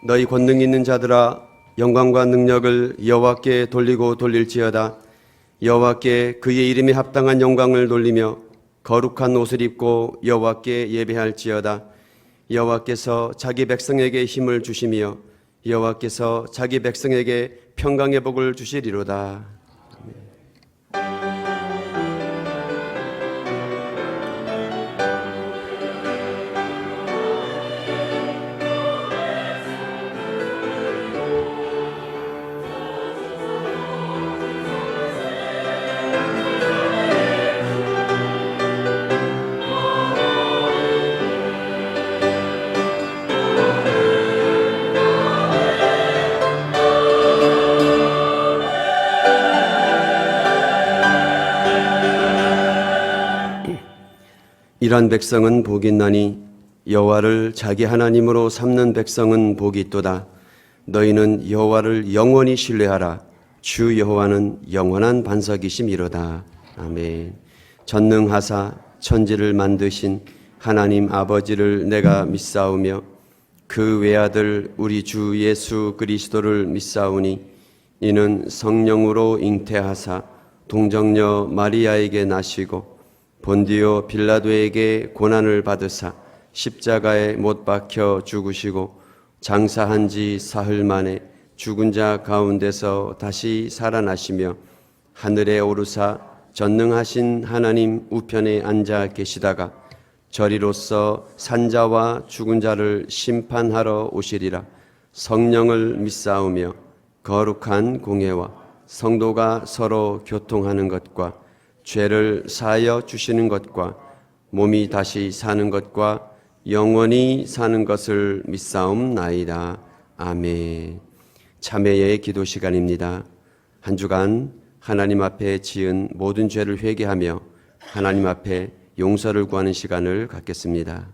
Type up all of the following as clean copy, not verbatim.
너희 권능 있는 자들아 영광과 능력을 여호와께 돌리고 돌릴지어다. 여호와께 그의 이름에 합당한 영광을 돌리며 거룩한 옷을 입고 여호와께 예배할지어다. 여호와께서 자기 백성에게 힘을 주시며 여호와께서 자기 백성에게 평강의 복을 주시리로다. 이런 백성은 복이 있나니 여호와를 자기 하나님으로 삼는 백성은 복이 있도다. 너희는 여호와를 영원히 신뢰하라. 주 여호와는 영원한 반석이심이로다. 아멘. 전능하사 천지를 만드신 하나님 아버지를 내가 믿사오며 그 외아들 우리 주 예수 그리스도를 믿사오니 이는 성령으로 잉태하사 동정녀 마리아에게 나시고 본디오 빌라도에게 고난을 받으사 십자가에 못 박혀 죽으시고 장사한 지 사흘 만에 죽은 자 가운데서 다시 살아나시며 하늘에 오르사 전능하신 하나님 우편에 앉아 계시다가 저리로서 산자와 죽은 자를 심판하러 오시리라. 성령을 믿사오며 거룩한 공회와 성도가 서로 교통하는 것과 죄를 사하여 주시는 것과 몸이 다시 사는 것과 영원히 사는 것을 믿사옵나이다. 아멘. 참회의 기도 시간입니다. 한 주간 하나님 앞에 지은 모든 죄를 회개하며 하나님 앞에 용서를 구하는 시간을 갖겠습니다.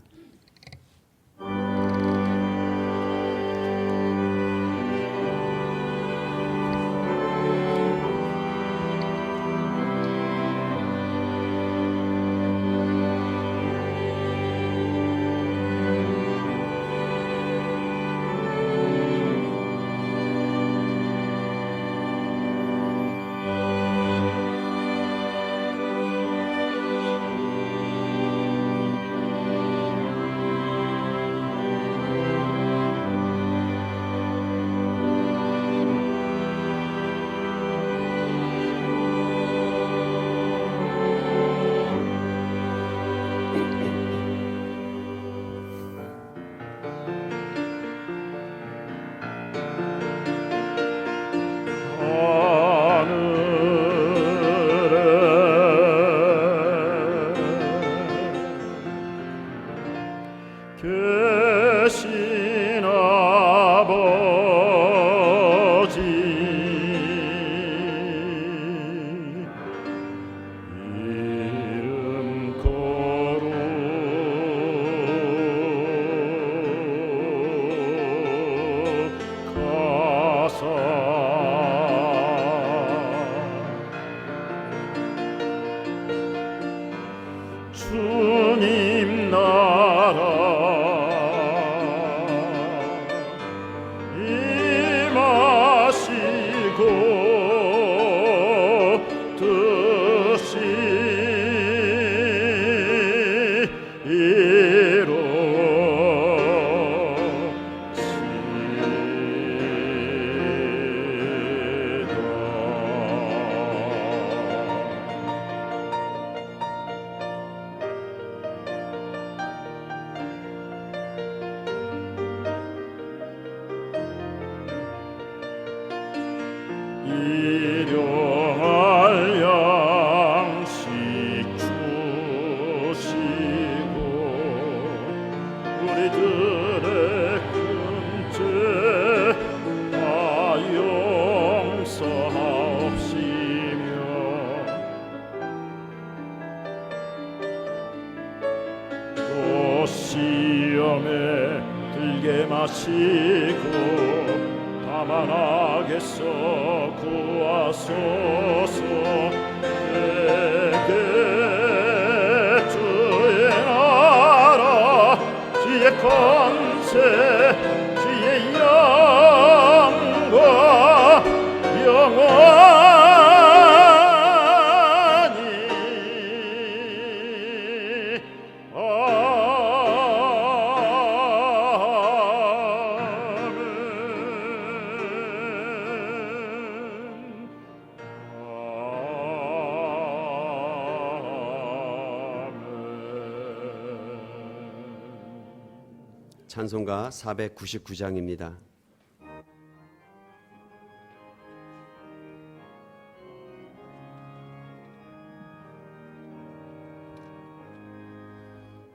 계신 아버지 이름 거룩하사 주님 나라 일용할 양식 주시고 우리들의 큰 죄 다 용서하옵시며 또 시험에 들게 마시고 다만 악에서 구하소서. 내게 주의 나라 주의 권세 주의 영 찬송가 499장입니다.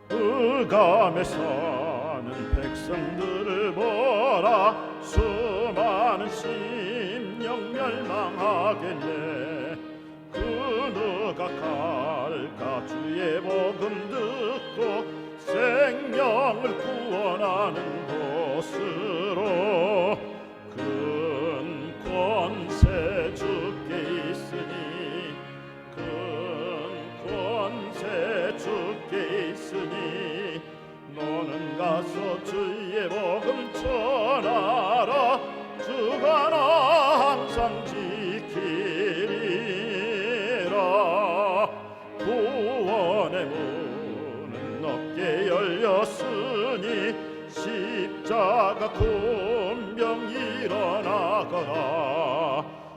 흑암에 사는 백성들을 보라. 수많은 심령 멸망하겠네. 그 누가 갈까 주의 복음 듣고 생명을 구원하는 곳으로. 큰 권세 주께 있으니 큰 권세 주께 있으니 너는 가서 주의 복음 전하라. 주가 나 항상 지키리라. 구원의 문은 넓게 열렸으니 십자가 군병 일어나거라.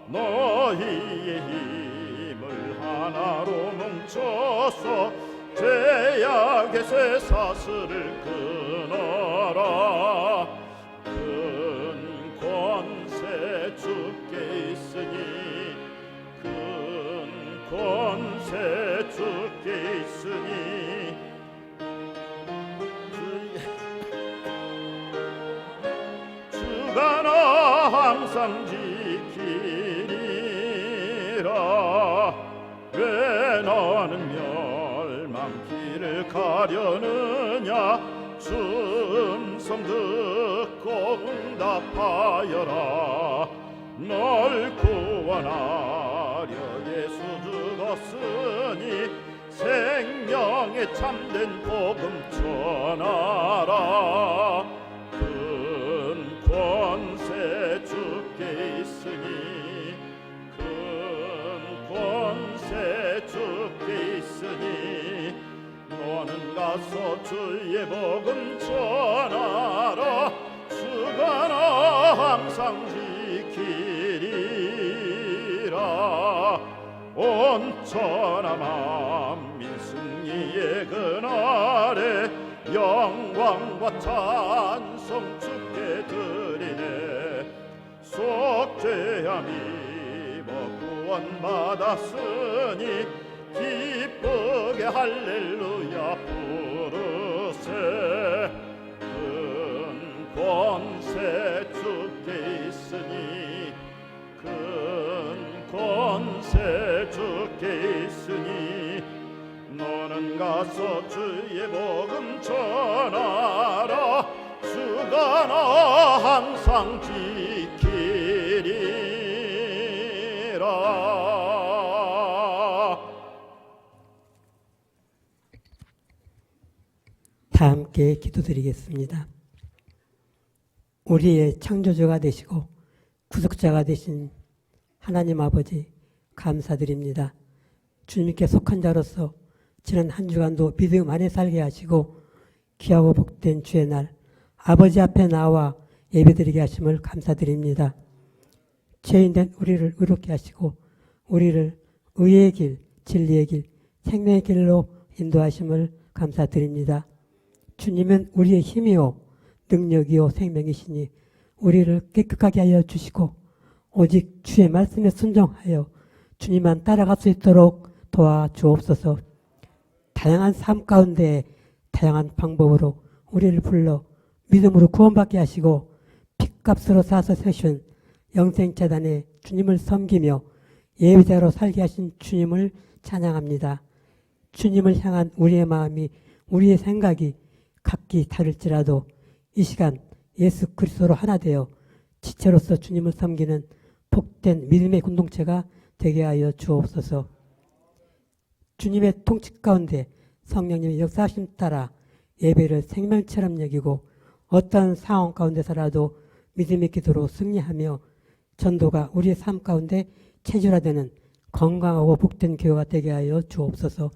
너희의 힘을 하나로 뭉쳐서 죄악의 쇠사슬을 끊어라. 큰 권세 주께 있으니 큰 권세 주께 있으니 주가 나 항상 지키리라. 왜 너는 멸망길을 가려느냐. 주 음성 듣고 응답하여라. 널 구원하려 예수 죽었으니 생명의 참된 복음 전하라. 큰 권세 주께 있으니 큰 권세 주께 있으니 너는 가서 주의 복음 전하라. 주가 나 항상 지키리라. 온 천하 만민 승리의 그날에 영광과 찬송 주께 드리네. 속죄함 입어 구원받았으니 기쁘게 할렐루야 부르세. 큰 권세 주께 있으니 큰 권세 주께 있으니 너는 가서 주의 복음 전하라. 주가 나 항상 지키리라. 다 함께 기도드리겠습니다. 우리의 창조주가 되시고 구속자가 되신 하나님 아버지 감사드립니다. 주님께 속한 자로서 지난 한 주간도 믿음 안에 살게 하시고 귀하고 복된 주의 날 아버지 앞에 나와 예배드리게 하심을 감사드립니다. 죄인된 우리를 의롭게 하시고 우리를 의의 길, 진리의 길, 생명의 길로 인도하심을 감사드립니다. 주님은 우리의 힘이요 능력이요 생명이시니 우리를 깨끗하게 하여 주시고 오직 주의 말씀에 순종하여 주님만 따라갈 수 있도록 도와주옵소서. 다양한 삶 가운데 다양한 방법으로 우리를 불러 믿음으로 구원받게 하시고 핏값으로 사서 세신 영생재단에 주님을 섬기며 예배자로 살게 하신 주님을 찬양합니다. 주님을 향한 우리의 마음이 우리의 생각이 각기 다를지라도 이 시간 예수 그리스도로 하나 되어 지체로서 주님을 섬기는 복된 믿음의 공동체가 되게 하여 주옵소서. 주님의 통치 가운데 성령님의 역사하심 따라 예배를 생명처럼 여기고 어떠한 상황 가운데서라도 믿음의 기도로 승리하며 전도가 우리의 삶 가운데 체질화되는 건강하고 복된 교회가 되게 하여 주옵소서.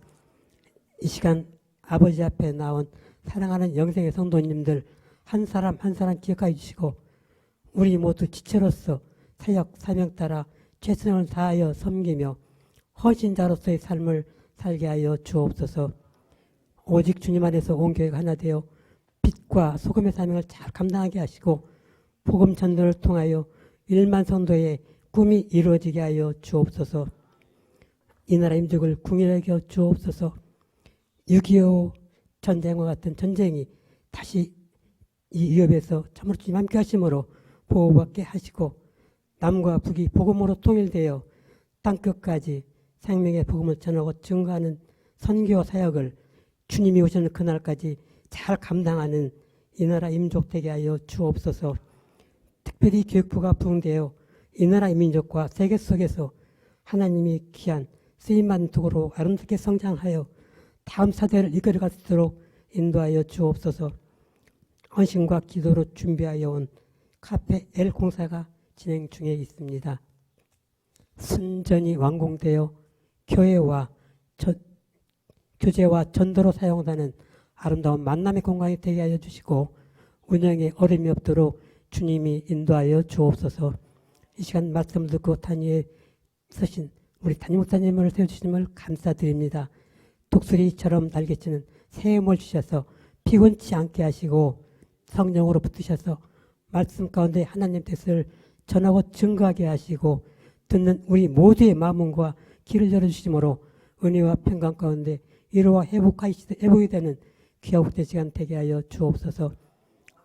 이 시간 아버지 앞에 나온 사랑하는 영생의 성도님들 한 사람 한 사람 기억하여 주시고 우리 모두 지체로서 사역 사명 따라 최선을 다하여 섬기며 헌신자로서의 삶을 살게 하여 주옵소서. 오직 주님 안에서 온 교회가 하나 되어 빛과 소금의 사명을 잘 감당하게 하시고 복음 전도를 통하여 1만 성도의 꿈이 이루어지게 하여 주옵소서. 이 나라 민족을 궁일하게 하여 주옵소서. 6.25 전쟁과 같은 전쟁이 다시 이 위협에서 참으로 주님 함께 하심으로 보호받게 하시고 남과 북이 복음으로 통일되어 땅끝까지 생명의 복음을 전하고 증거하는 선교 사역을 주님이 오시는 그날까지 잘 감당하는 이 나라 민족 되게 하여 주옵소서. 특별히 교육부가 부흥되어 이 나라 민족과 세계 속에서 하나님이 귀한 쓰임받는 도구로 아름답게 성장하여 다음 세대를 이끌어갈 수 있도록 인도하여 주옵소서. 헌신과 기도로 준비하여 온 카페 L 공사가 진행 중에 있습니다. 순전히 완공되어 교제와 전도로 사용되는 아름다운 만남의 공간이 되게 하여 주시고 운영에 어려움이 없도록 주님이 인도하여 주옵소서. 이 시간 말씀 듣고 단위에 서신 우리 담임 목사님을 세워주심을 감사드립니다. 독수리처럼 날개치는 새 힘을 주셔서 피곤치 않게 하시고 성령으로 붙으셔서 말씀 가운데 하나님 뜻을 전하고 증거하게 하시고 듣는 우리 모두의 마음과 길을 열어주심으로 은혜와 평강 가운데 위로와 회복이 되는 귀하고 된 시간 되게 하여 주옵소서.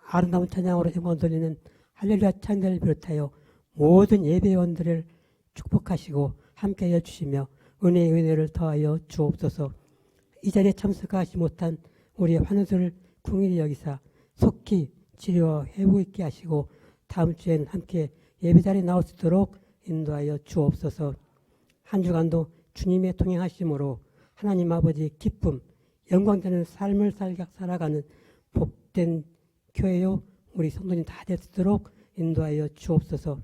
아름다운 찬양으로 영광 돌리는 할렐루야 찬양을 비롯하여 모든 예배원들을 축복하시고 함께하여 주시며 은혜의 은혜를 더하여 주옵소서. 이 자리에 참석하지 못한 우리의 환우들을 궁일이 여기사 속히 치료와 회복 있게 하시고 다음 주에는 함께 예배 자리에 나올 수 있도록 인도하여 주옵소서. 한 주간도 주님의 동행하심으로 하나님 아버지의 기쁨, 영광되는 삶을 살아가는 복된 교회요 우리 성도님 다 될 수 있도록 인도하여 주옵소서.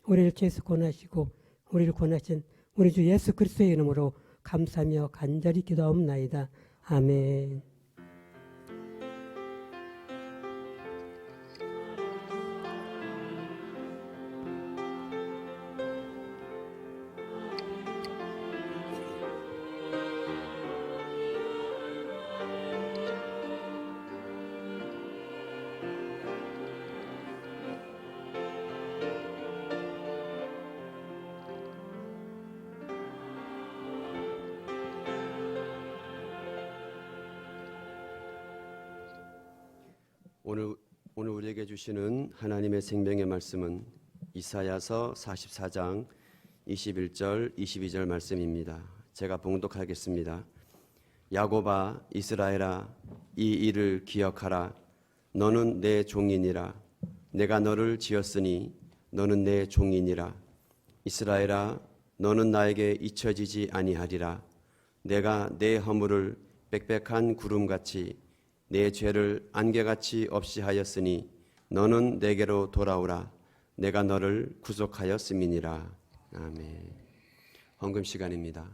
우리를 죄에서 권하시고 우리를 권하신 우리 주 예수 그리스도의 이름으로 감사하며 간절히 기도하옵나이다. 아멘. 오늘 우리에게 주시는 하나님의 생명의 말씀은 이사야서 44장 21절 22절 말씀입니다. 제가 봉독하겠습니다. 야곱아 이스라엘아 이 일을 기억하라. 너는 내 종이니라. 내가 너를 지었으니 너는 내 종이니라. 이스라엘아 너는 나에게 잊혀지지 아니하리라. 내가 내 허물을 빽빽한 구름같이 내 죄를 안개같이 없이 하였으니 너는 내게로 돌아오라. 내가 너를 구속하였음이니라. 아멘. 헌금 시간입니다.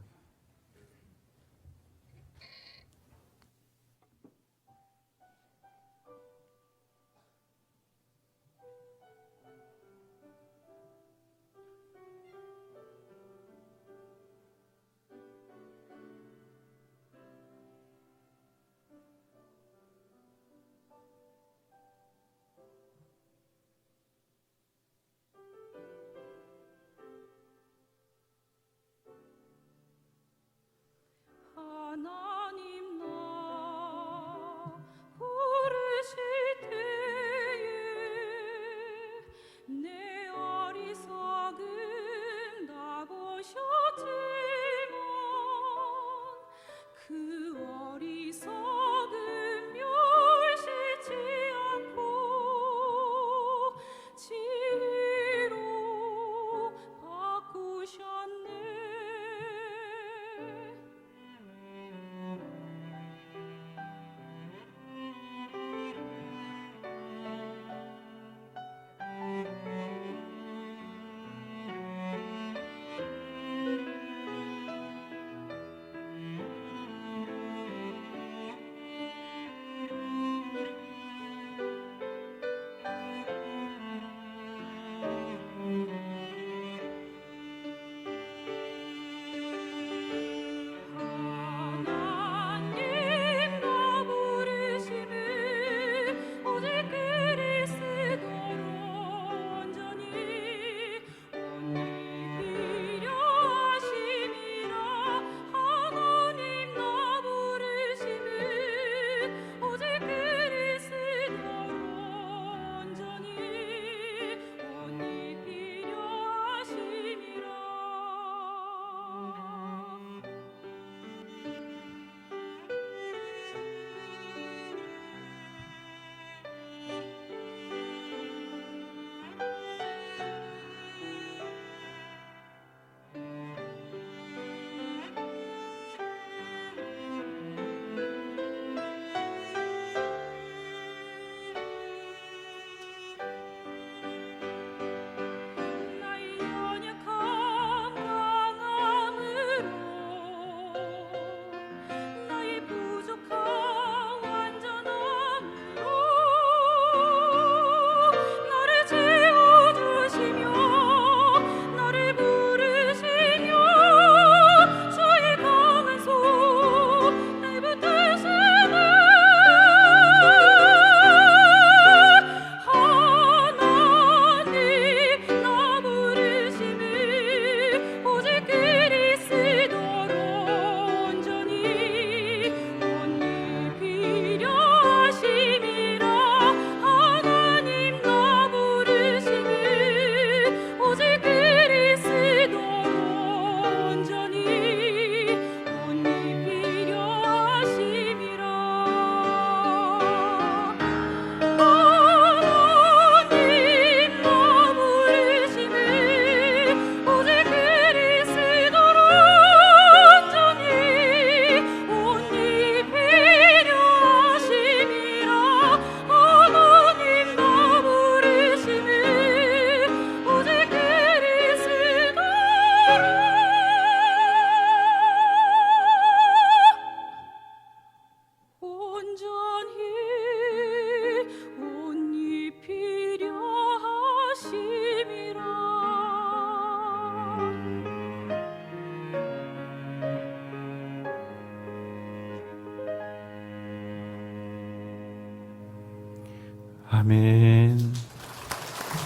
아멘.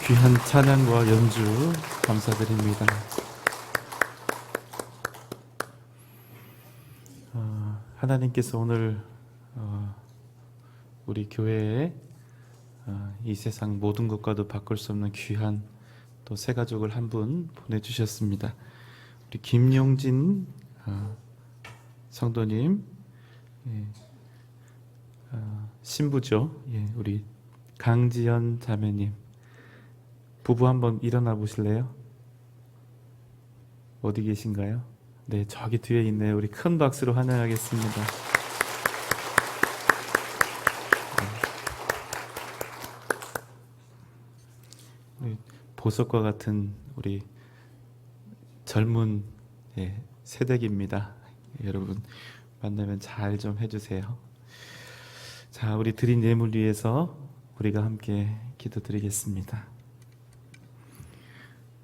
귀한 찬양과 연주 감사드립니다. 하나님께서 오늘 우리 교회에 이 세상 모든 것과도 바꿀 수 없는 귀한 또 새 가족을 한 분 보내주셨습니다. 우리 김용진 성도님, 신부죠. 우리 강지연 자매님, 부부 한번 일어나 보실래요? 어디 계신가요? 네, 저기 뒤에 있네요. 우리 큰 박수로 환영하겠습니다. 보석과 같은 우리 젊은 새댁입니다. 여러분 만나면 잘 좀 해주세요. 자, 우리 드린 예물 위해서 우리가 함께 기도드리겠습니다.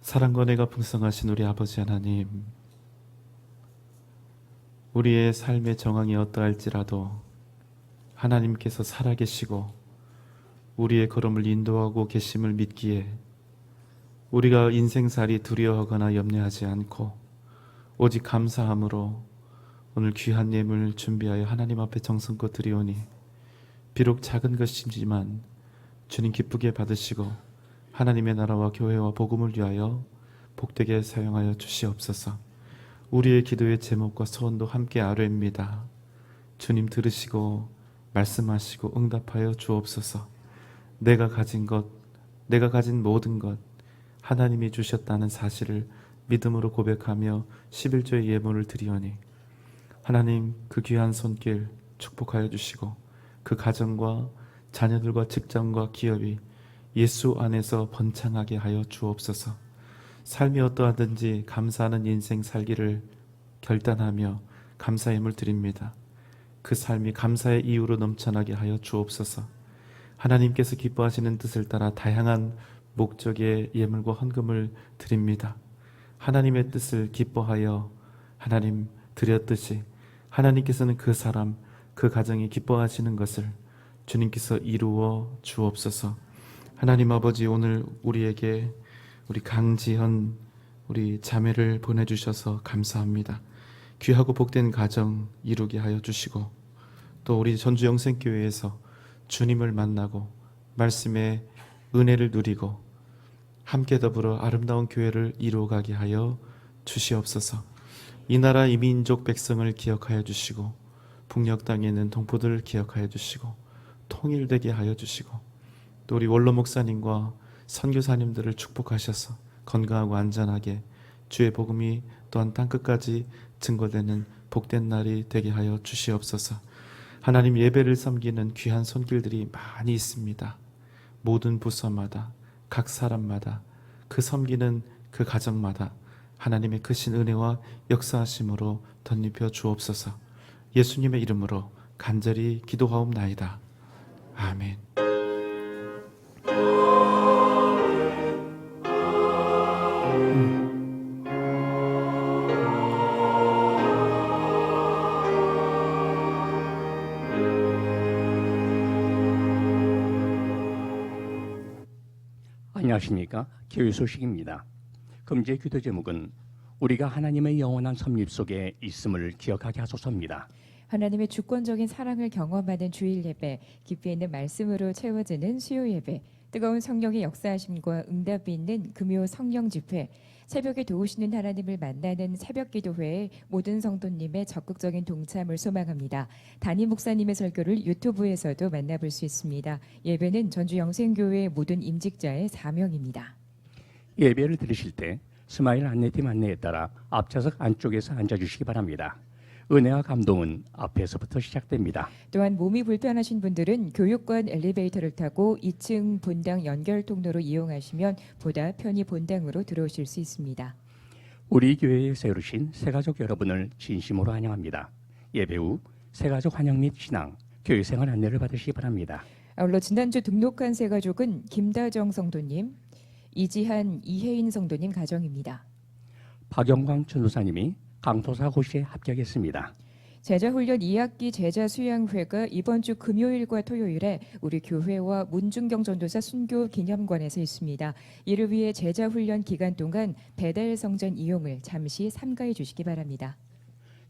사랑과 은혜가 풍성하신 우리 아버지 하나님, 우리의 삶의 정황이 어떠할지라도 하나님께서 살아계시고 우리의 걸음을 인도하고 계심을 믿기에 우리가 인생살이 두려워하거나 염려하지 않고 오직 감사함으로 오늘 귀한 예물 준비하여 하나님 앞에 정성껏 드리오니 비록 작은 것이지만 주님 기쁘게 받으시고 하나님의 나라와 교회와 복음을 위하여 복되게 사용하여 주시옵소서. 우리의 기도의 제목과 소원도 함께 아뢰입니다. 주님 들으시고 말씀하시고 응답하여 주옵소서. 내가 가진 것, 내가 가진 모든 것 하나님이 주셨다는 사실을 믿음으로 고백하며 11조의 예물을 드리오니 하나님 그 귀한 손길 축복하여 주시고 그 가정과 자녀들과 직장과 기업이 예수 안에서 번창하게 하여 주옵소서. 삶이 어떠하든지 감사하는 인생 살기를 결단하며 감사 예물 드립니다. 그 삶이 감사의 이유로 넘쳐나게 하여 주옵소서. 하나님께서 기뻐하시는 뜻을 따라 다양한 목적의 예물과 헌금을 드립니다. 하나님의 뜻을 기뻐하여 하나님 드렸듯이 하나님께서는 그 사람, 그 가정이 기뻐하시는 것을 주님께서 이루어 주옵소서. 하나님 아버지, 오늘 우리에게 우리 강지현 우리 자매를 보내주셔서 감사합니다. 귀하고 복된 가정 이루게 하여 주시고 또 우리 전주 영생교회에서 주님을 만나고 말씀의 은혜를 누리고 함께 더불어 아름다운 교회를 이루어가게 하여 주시옵소서. 이 나라 이 민족 백성을 기억하여 주시고 북녘 땅에 있는 동포들을 기억하여 주시고 통일되게 하여 주시고 또 우리 원로 목사님과 선교사님들을 축복하셔서 건강하고 안전하게 주의 복음이 또한 땅끝까지 증거되는 복된 날이 되게 하여 주시옵소서. 하나님, 예배를 섬기는 귀한 손길들이 많이 있습니다. 모든 부서마다 각 사람마다 그 섬기는 그 가정마다 하나님의 크신 은혜와 역사하심으로 덧입혀 주옵소서. 예수님의 이름으로 간절히 기도하옵나이다. 아멘. 안녕하십니까. 교회 소식입니다. 금주의 기도 제목은 우리가 하나님의 영원한 섭립 속에 있음을 기억하게 하소서입니다. 하나님의 주권적인 사랑을 경험하는 주일 예배, 깊이 있는 말씀으로 채워지는 수요 예배, 뜨거운 성령의 역사하심과 응답이 있는 금요 성령 집회, 새벽에 도우시는 하나님을 만나는 새벽 기도회에 모든 성도님의 적극적인 동참을 소망합니다. 담임 목사님의 설교를 유튜브에서도 만나볼 수 있습니다. 예배는 전주 영생교회 모든 임직자의 사명입니다. 예배를 들으실 때 스마일 안내팀 안내에 따라 앞좌석 안쪽에서 앉아주시기 바랍니다. 은혜와 감동은 앞에서부터 시작됩니다. 또한 몸이 불편하신 분들은 교육관 엘리베이터를 타고 2층 본당 연결 통로로 이용하시면 보다 편히 본당으로 들어오실 수 있습니다. 우리 교회에 세우신 새가족 여러분을 진심으로 환영합니다. 예배 후 새가족 환영 및 신앙, 교회생활 안내를 받으시기 바랍니다. 아울러 지난주 등록한 새가족은 김다정 성도님, 이지한, 이혜인 성도님 가정입니다. 박영광 전도사님이 강도사 고시에 합격했습니다. 제자훈련 2학기 제자수양회가 이번 주 금요일과 토요일에 우리 교회와 문중경 전도사 순교 기념관에서 있습니다. 이를 위해 제자훈련 기간 동안 배달 성전 이용을 잠시 삼가해 주시기 바랍니다.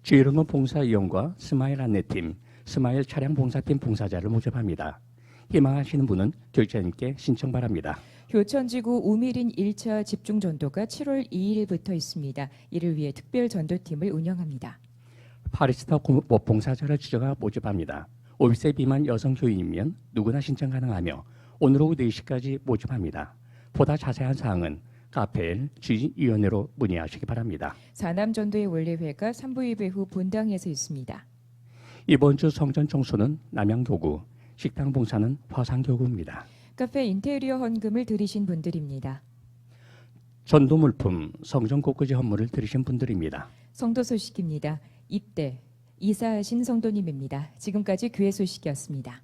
지혜로운 봉사 이용과 스마일 안내팀, 스마일 차량 봉사팀 봉사자를 모집합니다. 희망하시는 분은 교육자님께 신청 바랍니다. 교천지구 우미린 1차 집중전도가 7월 2일부터 있습니다. 이를 위해 특별 전도팀을 운영합니다. 파리스타 봉사자를 추정하 모집합니다. 50세 미만 여성 교인이면 누구나 신청 가능하며 오늘 오후 4시까지 모집합니다. 보다 자세한 사항은 카페엘 지휘위원회로 문의하시기 바랍니다. 사남전도의 원례회가 3부 예배 후 본당에서 있습니다. 이번 주 성전 청소는 남양교구, 식당 봉사는 화상교구입니다. 카페 인테리어 헌금을 들이신 분들입니다. 전도 물품, 성전 곳곳의 헌물을 들이신 분들입니다. 성도 소식입니다. 입대, 이사하신 성도님입니다. 지금까지 교회 소식이었습니다.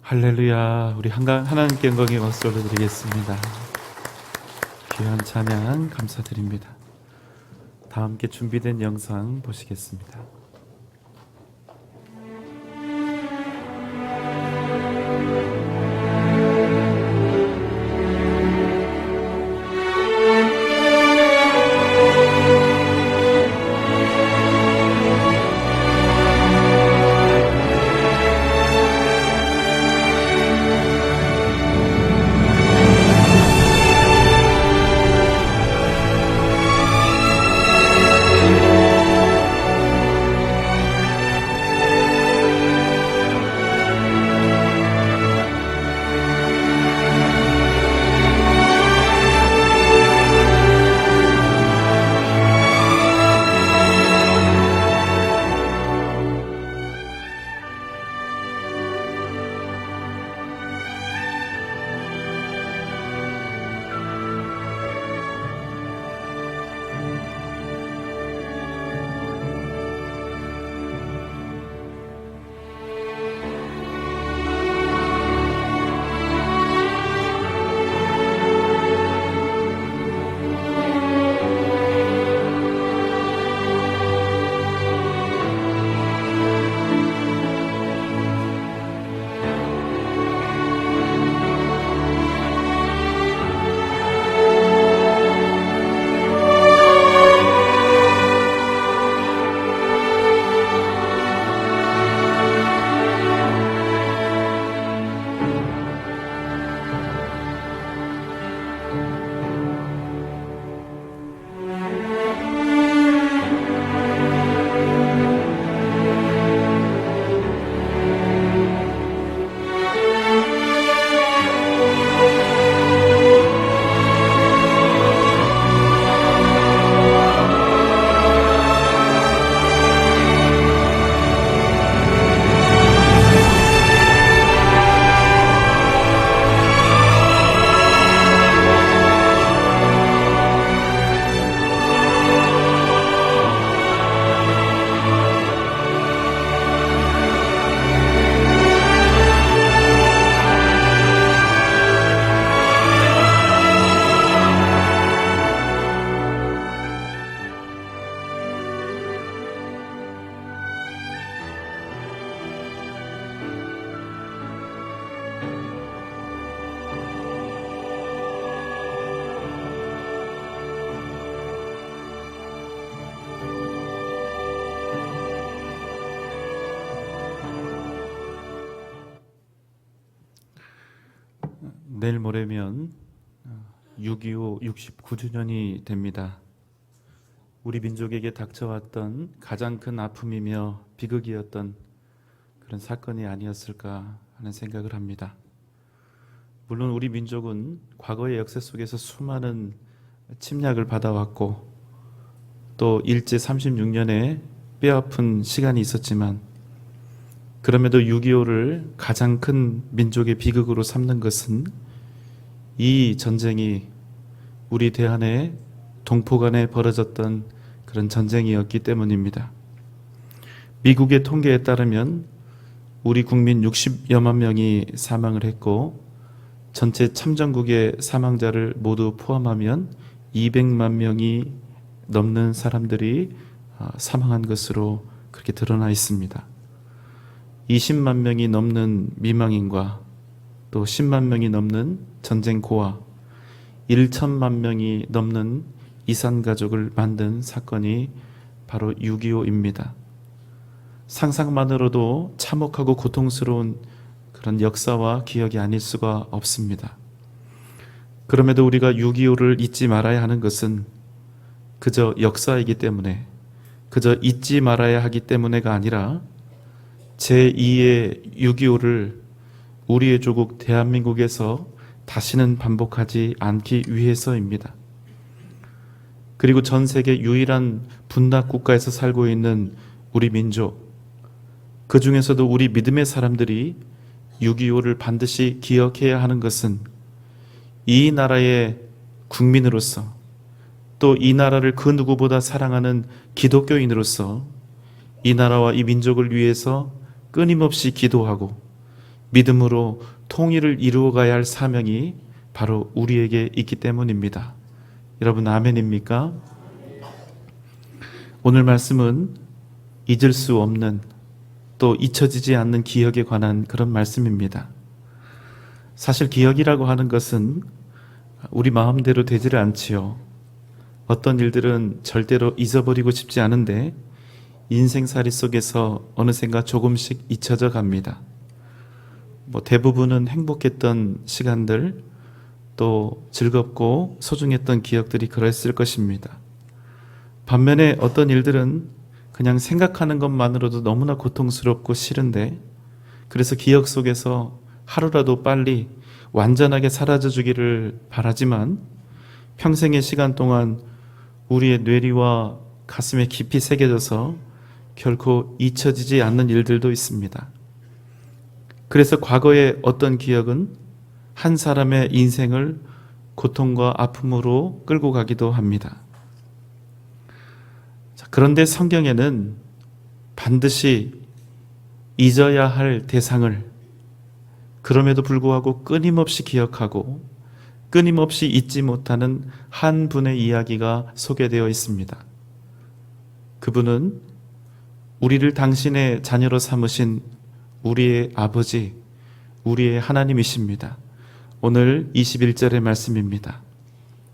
할렐루야. 우리 하나님께 영광의 박수 올려드리겠습니다. 귀한 찬양 감사드립니다. 다 함께 준비된 영상 보시겠습니다. 내일 모레면 6.25 69주년이 됩니다. 우리 민족에게 닥쳐왔던 가장 큰 아픔이며 비극이었던 그런 사건이 아니었을까 하는 생각을 합니다. 물론 우리 민족은 과거의 역사 속에서 수많은 침략을 받아왔고 또 일제 36년에 뼈아픈 시간이 있었지만 그럼에도 6.25를 가장 큰 민족의 비극으로 삼는 것은 이 전쟁이 우리 대한의 동포간에 벌어졌던 그런 전쟁이었기 때문입니다. 미국의 통계에 따르면 우리 국민 60여만 명이 사망을 했고 전체 참전국의 사망자를 모두 포함하면 200만 명이 넘는 사람들이 사망한 것으로 그렇게 드러나 있습니다. 20만 명이 넘는 미망인과 또 10만 명이 넘는 전쟁 고아, 1천만 명이 넘는 이산가족을 만든 사건이 바로 6.25입니다. 상상만으로도 참혹하고 고통스러운 그런 역사와 기억이 아닐 수가 없습니다. 그럼에도 우리가 6.25를 잊지 말아야 하는 것은 그저 역사이기 때문에, 그저 잊지 말아야 하기 때문에가 아니라 제2의 6.25를 우리의 조국 대한민국에서 다시는 반복하지 않기 위해서입니다. 그리고 전 세계 유일한 분단 국가에서 살고 있는 우리 민족, 그 중에서도 우리 믿음의 사람들이 6.25를 반드시 기억해야 하는 것은 이 나라의 국민으로서 또 이 나라를 그 누구보다 사랑하는 기독교인으로서 이 나라와 이 민족을 위해서 끊임없이 기도하고 믿음으로 통일을 이루어 가야 할 사명이 바로 우리에게 있기 때문입니다. 여러분 아멘입니까? 오늘 말씀은 잊을 수 없는 또 잊혀지지 않는 기억에 관한 그런 말씀입니다. 사실 기억이라고 하는 것은 우리 마음대로 되지를 않지요. 어떤 일들은 절대로 잊어버리고 싶지 않은데 인생살이 속에서 어느샌가 조금씩 잊혀져 갑니다. 대부분은 행복했던 시간들, 또 즐겁고 소중했던 기억들이 그랬을 것입니다. 반면에 어떤 일들은 그냥 생각하는 것만으로도 너무나 고통스럽고 싫은데, 그래서 기억 속에서 하루라도 빨리 완전하게 사라져 주기를 바라지만 평생의 시간 동안 우리의 뇌리와 가슴에 깊이 새겨져서 결코 잊혀지지 않는 일들도 있습니다. 그래서 과거의 어떤 기억은 한 사람의 인생을 고통과 아픔으로 끌고 가기도 합니다. 그런데 성경에는 반드시 잊어야 할 대상을 그럼에도 불구하고 끊임없이 기억하고 끊임없이 잊지 못하는 한 분의 이야기가 소개되어 있습니다. 그분은 우리를 당신의 자녀로 삼으신 우리의 아버지, 우리의 하나님이십니다. 오늘 21절의 말씀입니다.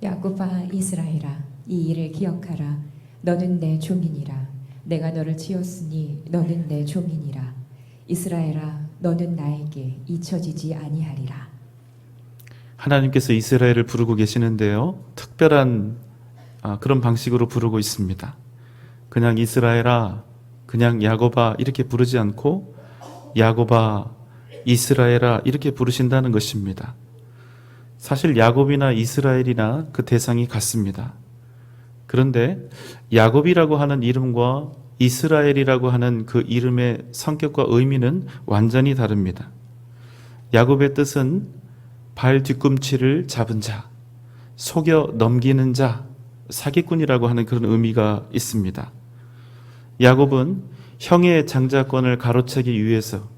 야곱아 이스라엘아 이 일을 기억하라. 너는 내 종이니라. 내가 너를 지었으니 너는 내 종이니라. 이스라엘아 너는 나에게 잊혀지지 아니하리라. 하나님께서 이스라엘을 부르고 계시는데요, 특별한 그런 방식으로 부르고 있습니다. 그냥 이스라엘아, 그냥 야곱아 이렇게 부르지 않고 야곱아, 이스라엘아 이렇게 부르신다는 것입니다. 사실 야곱이나 이스라엘이나 그 대상이 같습니다. 그런데 야곱이라고 하는 이름과 이스라엘이라고 하는 그 이름의 성격과 의미는 완전히 다릅니다. 야곱의 뜻은 발 뒤꿈치를 잡은 자, 속여 넘기는 자, 사기꾼이라고 하는 그런 의미가 있습니다. 야곱은 형의 장자권을 가로채기 위해서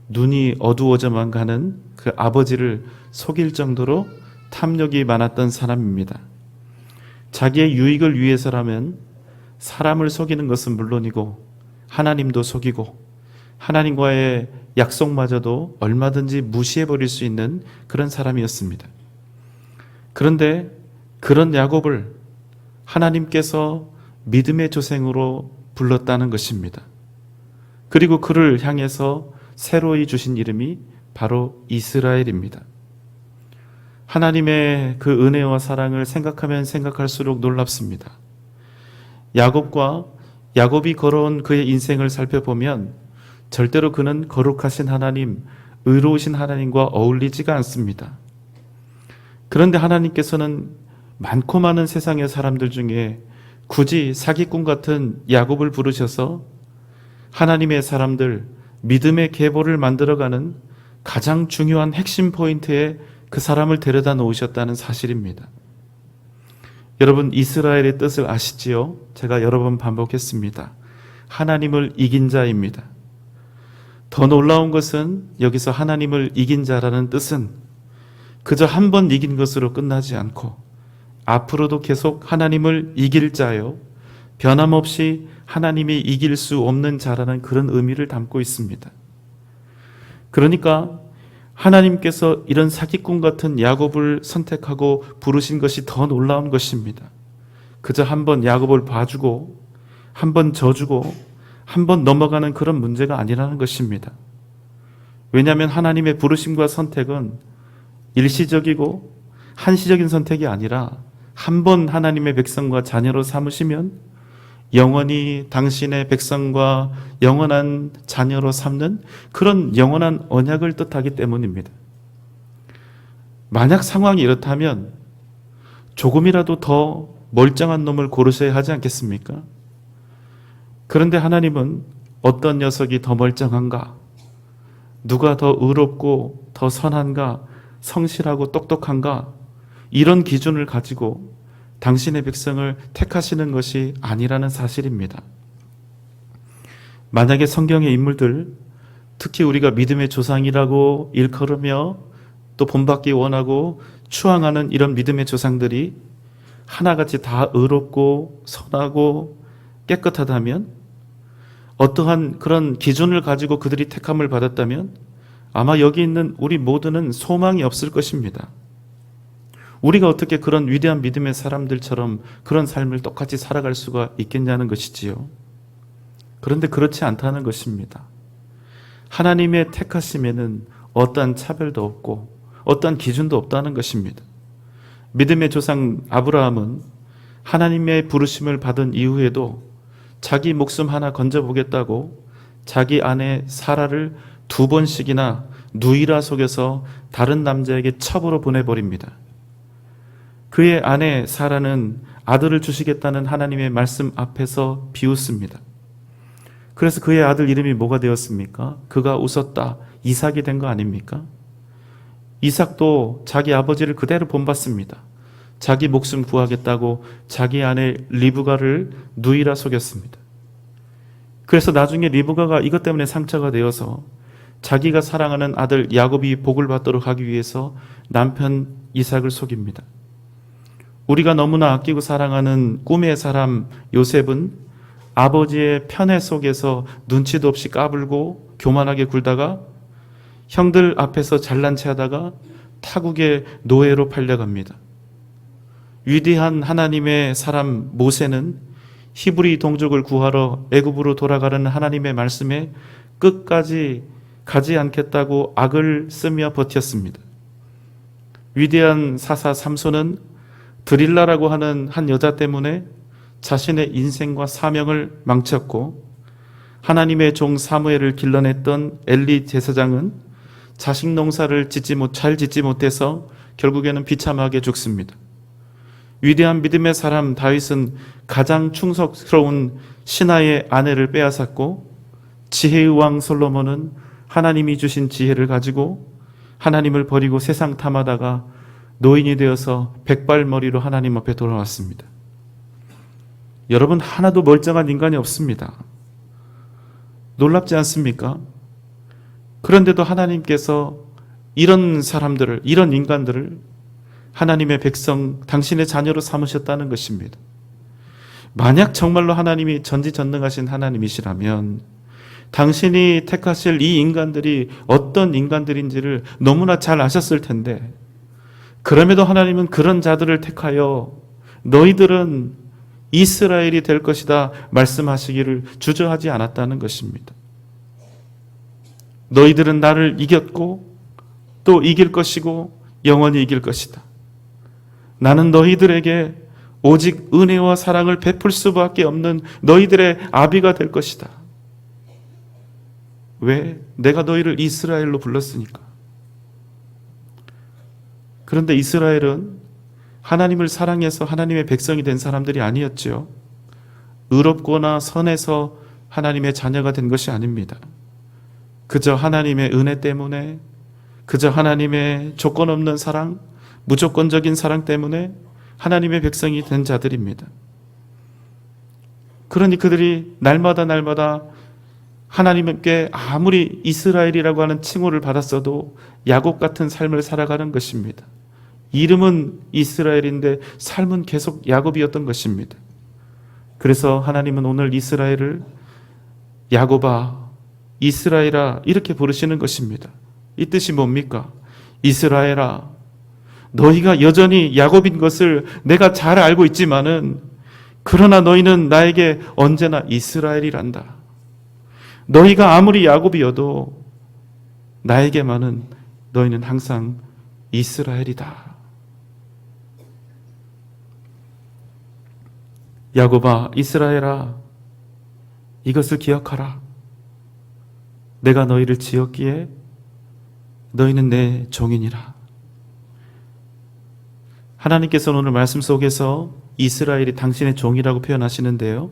눈이 어두워져만 가는 그 아버지를 속일 정도로 탐욕이 많았던 사람입니다. 자기의 유익을 위해서라면 사람을 속이는 것은 물론이고 하나님도 속이고 하나님과의 약속마저도 얼마든지 무시해버릴 수 있는 그런 사람이었습니다. 그런데 그런 야곱을 하나님께서 믿음의 조상으로 불렀다는 것입니다. 그리고 그를 향해서 새로이 주신 이름이 바로 이스라엘입니다. 하나님의 그 은혜와 사랑을 생각하면 생각할수록 놀랍습니다. 야곱이 걸어온 그의 인생을 살펴보면 절대로 그는 거룩하신 하나님, 의로우신 하나님과 어울리지가 않습니다. 그런데 하나님께서는 많고 많은 세상의 사람들 중에 굳이 사기꾼 같은 야곱을 부르셔서 하나님의 사람들, 믿음의 계보를 만들어가는 가장 중요한 핵심 포인트에 그 사람을 데려다 놓으셨다는 사실입니다. 여러분, 이스라엘의 뜻을 아시지요? 제가 여러 번 반복했습니다. 하나님을 이긴 자입니다. 더 놀라운 것은 여기서 하나님을 이긴 자라는 뜻은 그저 한 번 이긴 것으로 끝나지 않고 앞으로도 계속 하나님을 이길 자요, 변함없이 하나님이 이길 수 없는 자라는 그런 의미를 담고 있습니다. 그러니까 하나님께서 이런 사기꾼 같은 야곱을 선택하고 부르신 것이 더 놀라운 것입니다. 그저 한번 야곱을 봐주고 한번 져주고 한번 넘어가는 그런 문제가 아니라는 것입니다. 왜냐하면 하나님의 부르심과 선택은 일시적이고 한시적인 선택이 아니라 한번 하나님의 백성과 자녀로 삼으시면 영원히 당신의 백성과 영원한 자녀로 삼는 그런 영원한 언약을 뜻하기 때문입니다. 만약 상황이 이렇다면 조금이라도 더 멀쩡한 놈을 고르셔야 하지 않겠습니까? 그런데 하나님은 어떤 녀석이 더 멀쩡한가? 누가 더 의롭고 더 선한가? 성실하고 똑똑한가? 이런 기준을 가지고 당신의 백성을 택하시는 것이 아니라는 사실입니다. 만약에 성경의 인물들, 특히 우리가 믿음의 조상이라고 일컬으며 또 본받기 원하고 추앙하는 이런 믿음의 조상들이 하나같이 다 의롭고 선하고 깨끗하다면, 어떠한 그런 기준을 가지고 그들이 택함을 받았다면 아마 여기 있는 우리 모두는 소망이 없을 것입니다. 우리가 어떻게 그런 위대한 믿음의 사람들처럼 그런 삶을 똑같이 살아갈 수가 있겠냐는 것이지요. 그런데 그렇지 않다는 것입니다. 하나님의 택하심에는 어떠한 차별도 없고 어떠한 기준도 없다는 것입니다. 믿음의 조상 아브라함은 하나님의 부르심을 받은 이후에도 자기 목숨 하나 건져보겠다고 자기 아내 사라를 2번씩이나 누이라 속여서 다른 남자에게 첩으로 보내버립니다. 그의 아내 사라는 아들을 주시겠다는 하나님의 말씀 앞에서 비웃습니다. 그래서 그의 아들 이름이 뭐가 되었습니까? 그가 웃었다, 이삭이 된 거 아닙니까? 이삭도 자기 아버지를 그대로 본받습니다. 자기 목숨 구하겠다고 자기 아내 리브가를 누이라 속였습니다. 그래서 나중에 리브가가 이것 때문에 상처가 되어서 자기가 사랑하는 아들 야곱이 복을 받도록 하기 위해서 남편 이삭을 속입니다. 우리가 너무나 아끼고 사랑하는 꿈의 사람 요셉은 아버지의 편애 속에서 눈치도 없이 까불고 교만하게 굴다가 형들 앞에서 잘난 체 하다가 타국의 노예로 팔려갑니다. 위대한 하나님의 사람 모세는 히브리 동족을 구하러 애굽으로 돌아가는 하나님의 말씀에 끝까지 가지 않겠다고 악을 쓰며 버텼습니다. 위대한 사사 삼손은 드릴라라고 하는 한 여자 때문에 자신의 인생과 사명을 망쳤고, 하나님의 종 사무엘을 길러냈던 엘리 제사장은 자식 농사를 잘 짓지 못해서 결국에는 비참하게 죽습니다. 위대한 믿음의 사람 다윗은 가장 충성스러운 신하의 아내를 빼앗았고, 지혜의 왕 솔로몬은 하나님이 주신 지혜를 가지고 하나님을 버리고 세상 탐하다가 노인이 되어서 백발머리로 하나님 앞에 돌아왔습니다. 여러분, 하나도 멀쩡한 인간이 없습니다. 놀랍지 않습니까? 그런데도 하나님께서 이런 사람들을, 이런 인간들을 하나님의 백성, 당신의 자녀로 삼으셨다는 것입니다. 만약 정말로 하나님이 전지전능하신 하나님이시라면 당신이 택하실 이 인간들이 어떤 인간들인지를 너무나 잘 아셨을 텐데, 그럼에도 하나님은 그런 자들을 택하여 너희들은 이스라엘이 될 것이다 말씀하시기를 주저하지 않았다는 것입니다. 너희들은 나를 이겼고 또 이길 것이고 영원히 이길 것이다. 나는 너희들에게 오직 은혜와 사랑을 베풀 수밖에 없는 너희들의 아비가 될 것이다. 왜? 내가 너희를 이스라엘로 불렀으니까. 그런데 이스라엘은 하나님을 사랑해서 하나님의 백성이 된 사람들이 아니었죠. 의롭거나 선해서 하나님의 자녀가 된 것이 아닙니다. 그저 하나님의 은혜 때문에, 그저 하나님의 조건 없는 사랑, 무조건적인 사랑 때문에 하나님의 백성이 된 자들입니다. 그러니 그들이 날마다 하나님께 아무리 이스라엘이라고 하는 칭호를 받았어도 야곱 같은 삶을 살아가는 것입니다. 이름은 이스라엘인데 삶은 계속 야곱이었던 것입니다. 그래서 하나님은 오늘 이스라엘을 야곱아, 이스라엘아 이렇게 부르시는 것입니다. 이 뜻이 뭡니까? 이스라엘아, 너희가 여전히 야곱인 것을 내가 잘 알고 있지만은, 그러나 너희는 나에게 언제나 이스라엘이란다. 너희가 아무리 야곱이어도 나에게만은 너희는 항상 이스라엘이다. 야곱아, 이스라엘아, 이것을 기억하라. 내가 너희를 지었기에 너희는 내 종이니라. 하나님께서는 오늘 말씀 속에서 이스라엘이 당신의 종이라고 표현하시는데요,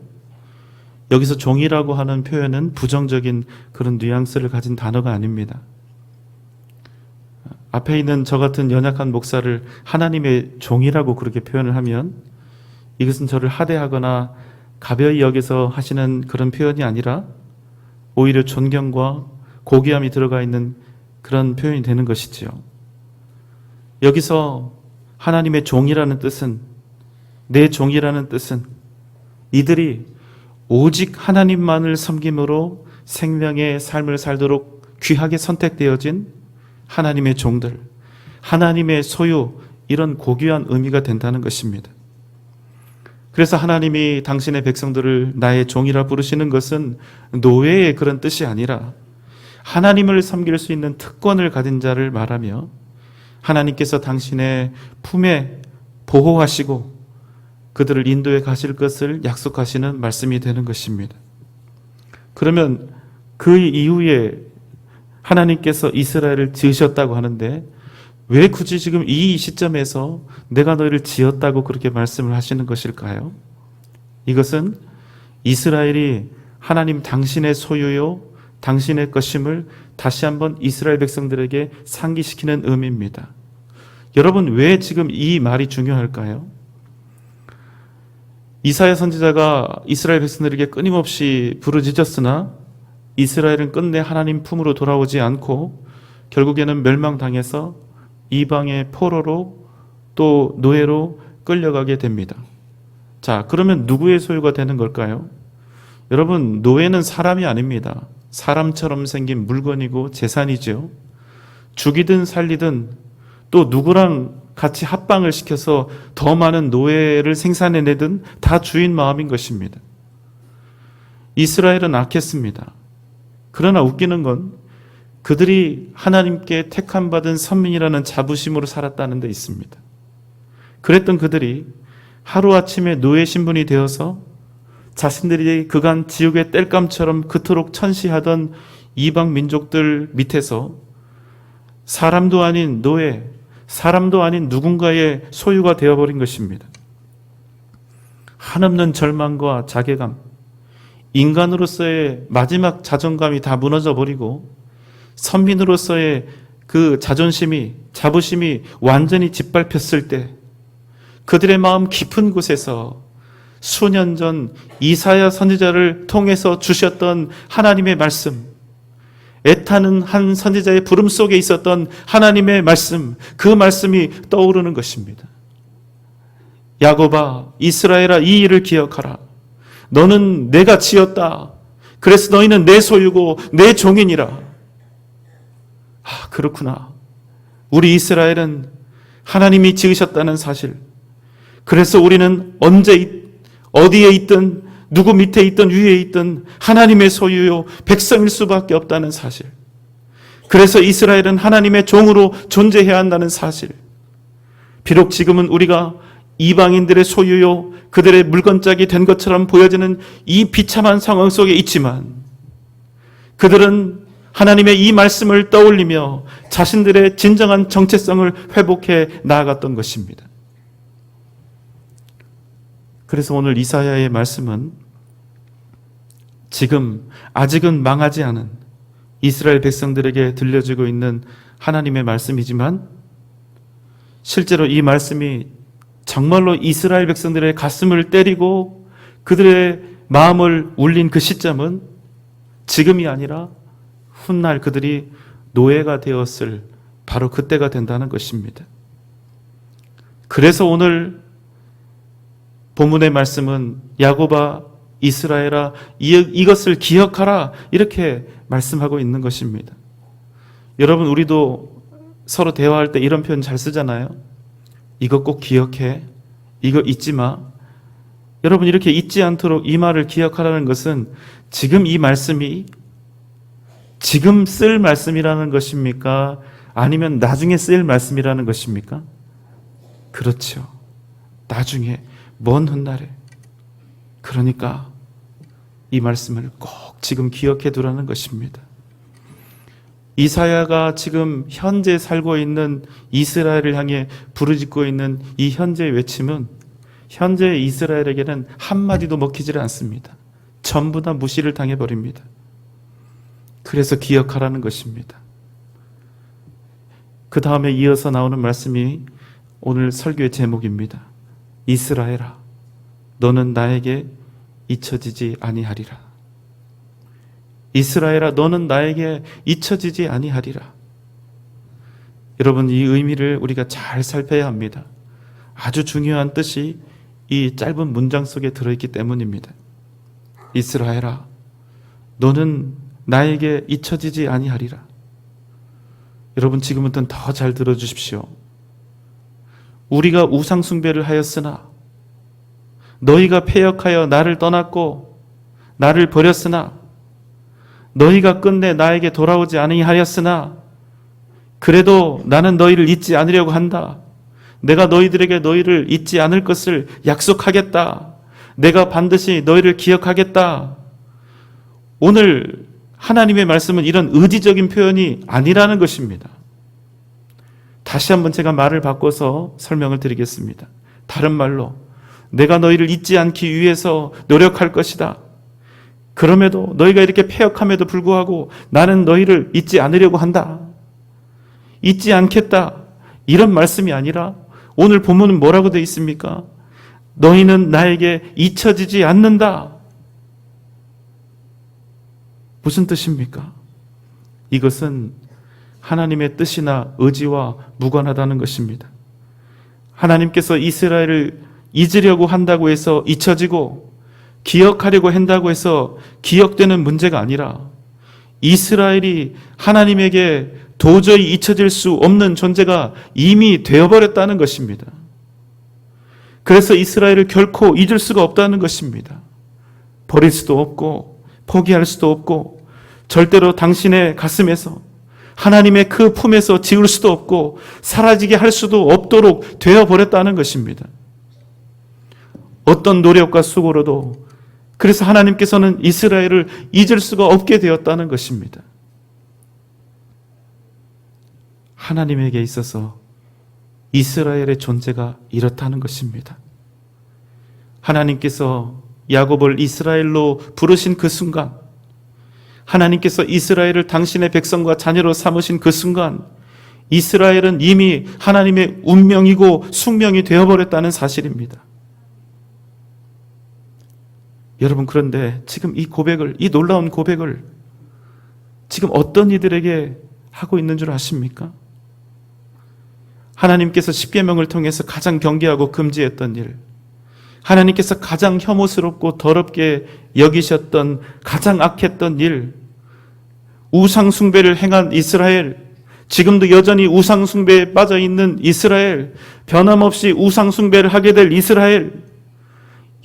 여기서 종이라고 하는 표현은 부정적인 그런 뉘앙스를 가진 단어가 아닙니다. 앞에 있는 저 같은 연약한 목사를 하나님의 종이라고 그렇게 표현을 하면 이것은 저를 하대하거나 가벼이 여기서 하시는 그런 표현이 아니라 오히려 존경과 고귀함이 들어가 있는 그런 표현이 되는 것이지요. 여기서 하나님의 종이라는 뜻은, 내 종이라는 뜻은 이들이 오직 하나님만을 섬김으로 생명의 삶을 살도록 귀하게 선택되어진 하나님의 종들, 하나님의 소유, 이런 고귀한 의미가 된다는 것입니다. 그래서 하나님이 당신의 백성들을 나의 종이라 부르시는 것은 노예의 그런 뜻이 아니라 하나님을 섬길 수 있는 특권을 가진 자를 말하며 하나님께서 당신의 품에 보호하시고 그들을 인도해 가실 것을 약속하시는 말씀이 되는 것입니다. 그러면 그 이후에 하나님께서 이스라엘을 지으셨다고 하는데 왜 굳이 지금 이 시점에서 내가 너희를 지었다고 그렇게 말씀을 하시는 것일까요? 이것은 이스라엘이 하나님 당신의 소유요, 당신의 것임을 다시 한번 이스라엘 백성들에게 상기시키는 의미입니다. 여러분, 왜 지금 이 말이 중요할까요? 이사야 선지자가 이스라엘 백성들에게 끊임없이 부르짖었으나 이스라엘은 끝내 하나님 품으로 돌아오지 않고 결국에는 멸망당해서 이방의 포로로 또 노예로 끌려가게 됩니다. 자, 그러면 누구의 소유가 되는 걸까요? 여러분, 노예는 사람이 아닙니다. 사람처럼 생긴 물건이고 재산이죠. 죽이든 살리든 또 누구랑 같이 합방을 시켜서 더 많은 노예를 생산해내든 다 주인 마음인 것입니다. 이스라엘은 악했습니다. 그러나 웃기는 건 그들이 하나님께 택함받은 선민이라는 자부심으로 살았다는 데 있습니다. 그랬던 그들이 하루아침에 노예 신분이 되어서 자신들이 그간 지옥의 땔감처럼 그토록 천시하던 이방 민족들 밑에서 사람도 아닌 노예, 사람도 아닌 누군가의 소유가 되어버린 것입니다. 한없는 절망과 자괴감, 인간으로서의 마지막 자존감이 다 무너져 버리고 선민으로서의 그 자존심이, 자부심이 완전히 짓밟혔을 때 그들의 마음 깊은 곳에서 수년 전 이사야 선지자를 통해서 주셨던 하나님의 말씀, 애타는 한 선지자의 부름 속에 있었던 하나님의 말씀, 그 말씀이 떠오르는 것입니다. 야곱아, 이스라엘아, 이 일을 기억하라. 너는 내가 지었다. 그래서 너희는 내 소유고 내 종이니라. 아, 그렇구나. 우리 이스라엘은 하나님이 지으셨다는 사실. 그래서 우리는 언제 어디에 있든 누구 밑에 있든 위에 있든 하나님의 소유요 백성일 수밖에 없다는 사실. 그래서 이스라엘은 하나님의 종으로 존재해야 한다는 사실. 비록 지금은 우리가 이방인들의 소유요 그들의 물건짝이 된 것처럼 보여지는 이 비참한 상황 속에 있지만 그들은 하나님의 이 말씀을 떠올리며 자신들의 진정한 정체성을 회복해 나아갔던 것입니다. 그래서 오늘 이사야의 말씀은 지금 아직은 망하지 않은 이스라엘 백성들에게 들려주고 있는 하나님의 말씀이지만 실제로 이 말씀이 정말로 이스라엘 백성들의 가슴을 때리고 그들의 마음을 울린 그 시점은 지금이 아니라 훗날 그들이 노예가 되었을 바로 그때가 된다는 것입니다. 그래서 오늘 본문의 말씀은 야곱아, 이스라엘아, 이것을 기억하라 이렇게 말씀하고 있는 것입니다. 여러분, 우리도 서로 대화할 때 이런 표현 잘 쓰잖아요. 이거 꼭 기억해. 이거 잊지 마. 여러분, 이렇게 잊지 않도록 이 말을 기억하라는 것은 지금 이 말씀이 지금 쓸 말씀이라는 것입니까? 아니면 나중에 쓸 말씀이라는 것입니까? 그렇죠. 나중에, 먼 훗날에. 그러니까 이 말씀을 꼭 지금 기억해 두라는 것입니다. 이사야가 지금 현재 살고 있는 이스라엘을 향해 부르짖고 있는 이 현재의 외침은 현재 이스라엘에게는 한마디도 먹히질 않습니다. 전부 다 무시를 당해버립니다. 그래서 기억하라는 것입니다. 그 다음에 이어서 나오는 말씀이 오늘 설교의 제목입니다. 이스라엘아, 너는 나에게 잊혀지지 아니하리라. 이스라엘아 너는 나에게 잊혀지지 아니하리라. 여러분, 이 의미를 우리가 잘 살펴야 합니다. 아주 중요한 뜻이 이 짧은 문장 속에 들어있기 때문입니다. 이스라엘아 너는 나에게 잊혀지지 아니하리라. 여러분, 지금부터는 더 잘 들어주십시오. 우리가 우상 숭배를 하였으나, 너희가 패역하여 나를 떠났고 나를 버렸으나, 너희가 끝내 나에게 돌아오지 아니하였으나, 그래도 나는 너희를 잊지 않으려고 한다. 내가 너희들에게 너희를 잊지 않을 것을 약속하겠다. 내가 반드시 너희를 기억하겠다. 오늘 하나님의 말씀은 이런 의지적인 표현이 아니라는 것입니다. 다시 한번 제가 말을 바꿔서 설명을 드리겠습니다. 다른 말로, 내가 너희를 잊지 않기 위해서 노력할 것이다. 그럼에도 너희가 이렇게 패역함에도 불구하고 나는 너희를 잊지 않으려고 한다. 잊지 않겠다. 이런 말씀이 아니라 오늘 본문은 뭐라고 되어 있습니까? 너희는 나에게 잊혀지지 않는다. 무슨 뜻입니까? 이것은 하나님의 뜻이나 의지와 무관하다는 것입니다. 하나님께서 이스라엘을 잊으려고 한다고 해서 잊혀지고 기억하려고 한다고 해서 기억되는 문제가 아니라 이스라엘이 하나님에게 도저히 잊혀질 수 없는 존재가 이미 되어버렸다는 것입니다. 그래서 이스라엘을 결코 잊을 수가 없다는 것입니다. 버릴 수도 없고 포기할 수도 없고 절대로 당신의 가슴에서 하나님의 그 품에서 지울 수도 없고 사라지게 할 수도 없도록 되어버렸다는 것입니다. 어떤 노력과 수고로도 그래서 하나님께서는 이스라엘을 잊을 수가 없게 되었다는 것입니다. 하나님에게 있어서 이스라엘의 존재가 이렇다는 것입니다. 하나님께서 야곱을 이스라엘로 부르신 그 순간, 하나님께서 이스라엘을 당신의 백성과 자녀로 삼으신 그 순간, 이스라엘은 이미 하나님의 운명이고 숙명이 되어버렸다는 사실입니다. 여러분, 그런데 지금 이 고백을, 이 놀라운 고백을 지금 어떤 이들에게 하고 있는 줄 아십니까? 하나님께서 십계명을 통해서 가장 경계하고 금지했던 일, 하나님께서 가장 혐오스럽고 더럽게 여기셨던 가장 악했던 일, 우상 숭배를 행한 이스라엘, 지금도 여전히 우상 숭배에 빠져 있는 이스라엘, 변함없이 우상 숭배를 하게 될 이스라엘,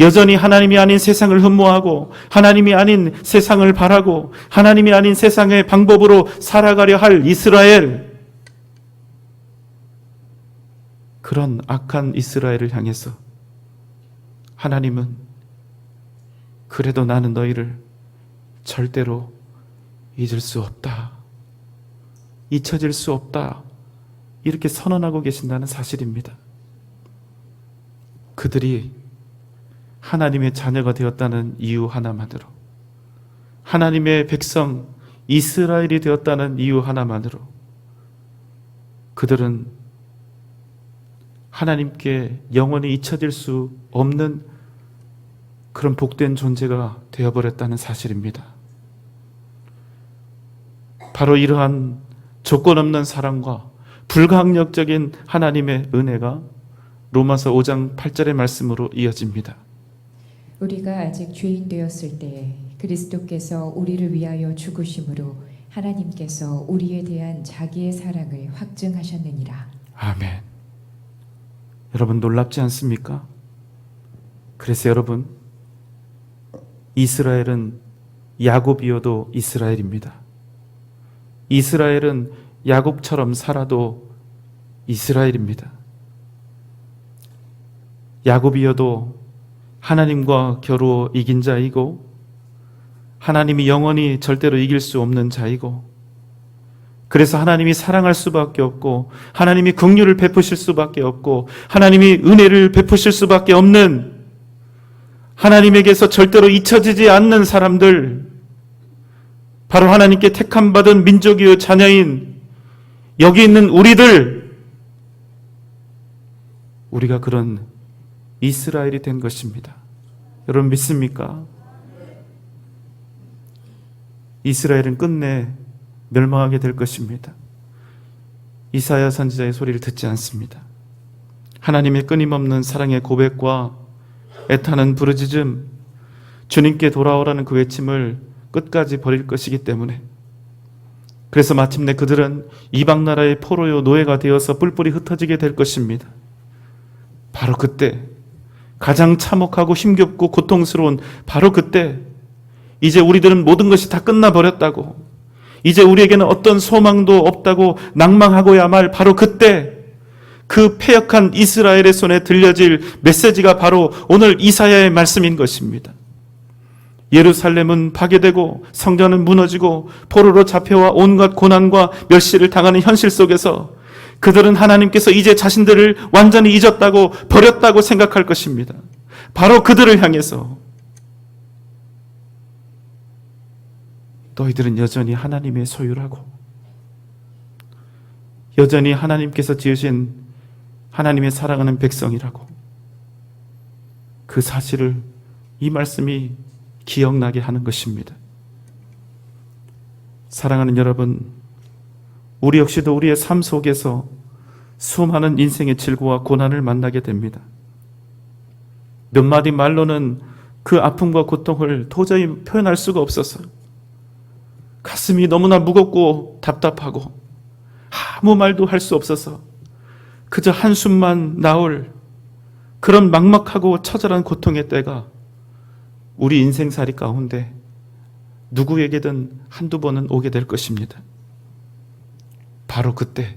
여전히 하나님이 아닌 세상을 흠모하고 하나님이 아닌 세상을 바라고 하나님이 아닌 세상의 방법으로 살아가려 할 이스라엘, 그런 악한 이스라엘을 향해서 하나님은 그래도 나는 너희를 절대로 잊을 수 없다, 잊혀질 수 없다, 이렇게 선언하고 계신다는 사실입니다. 그들이 하나님의 자녀가 되었다는 이유 하나만으로, 하나님의 백성 이스라엘이 되었다는 이유 하나만으로 그들은 하나님께 영원히 잊혀질 수 없는 그런 복된 존재가 되어버렸다는 사실입니다. 바로 이러한 조건 없는 사랑과 불가항력적인 하나님의 은혜가 로마서 5장 8절의 말씀으로 이어집니다. 우리가 아직 죄인 되었을 때에 그리스도께서 우리를 위하여 죽으심으로 하나님께서 우리에 대한 자기의 사랑을 확증하셨느니라. 아멘. 여러분, 놀랍지 않습니까? 그래서 여러분, 이스라엘은 야곱이어도 이스라엘입니다. 이스라엘은 야곱처럼 살아도 이스라엘입니다. 야곱이어도 하나님과 겨루어 이긴 자이고 하나님이 영원히 절대로 이길 수 없는 자이고, 그래서 하나님이 사랑할 수밖에 없고 하나님이 긍휼을 베푸실 수밖에 없고 하나님이 은혜를 베푸실 수밖에 없는, 하나님에게서 절대로 잊혀지지 않는 사람들, 바로 하나님께 택함받은 민족이요 자녀인 여기 있는 우리들, 우리가 그런 이스라엘이 된 것입니다. 여러분 믿습니까? 이스라엘은 끝내 멸망하게 될 것입니다. 이사야 선지자의 소리를 듣지 않습니다. 하나님의 끊임없는 사랑의 고백과 애타는 부르짖음, 주님께 돌아오라는 그 외침을 끝까지 버릴 것이기 때문에, 그래서 마침내 그들은 이방 나라의 포로요 노예가 되어서 뿔뿔이 흩어지게 될 것입니다. 바로 그때, 가장 참혹하고 힘겹고 고통스러운 바로 그때, 이제 우리들은 모든 것이 다 끝나버렸다고, 이제 우리에게는 어떤 소망도 없다고 낭망하고야 말 바로 그때, 그 패역한 이스라엘의 손에 들려질 메시지가 바로 오늘 이사야의 말씀인 것입니다. 예루살렘은 파괴되고 성전은 무너지고 포로로 잡혀와 온갖 고난과 멸시를 당하는 현실 속에서 그들은 하나님께서 이제 자신들을 완전히 잊었다고, 버렸다고 생각할 것입니다. 바로 그들을 향해서 너희들은 여전히 하나님의 소유라고, 여전히 하나님께서 지으신 하나님의 사랑하는 백성이라고, 그 사실을 이 말씀이 기억나게 하는 것입니다. 사랑하는 여러분, 우리 역시도 우리의 삶 속에서 수많은 인생의 질고와 고난을 만나게 됩니다. 몇 마디 말로는 그 아픔과 고통을 도저히 표현할 수가 없어서 가슴이 너무나 무겁고 답답하고 아무 말도 할 수 없어서 그저 한숨만 나올 그런 막막하고 처절한 고통의 때가 우리 인생살이 가운데 누구에게든 한두 번은 오게 될 것입니다. 바로 그때,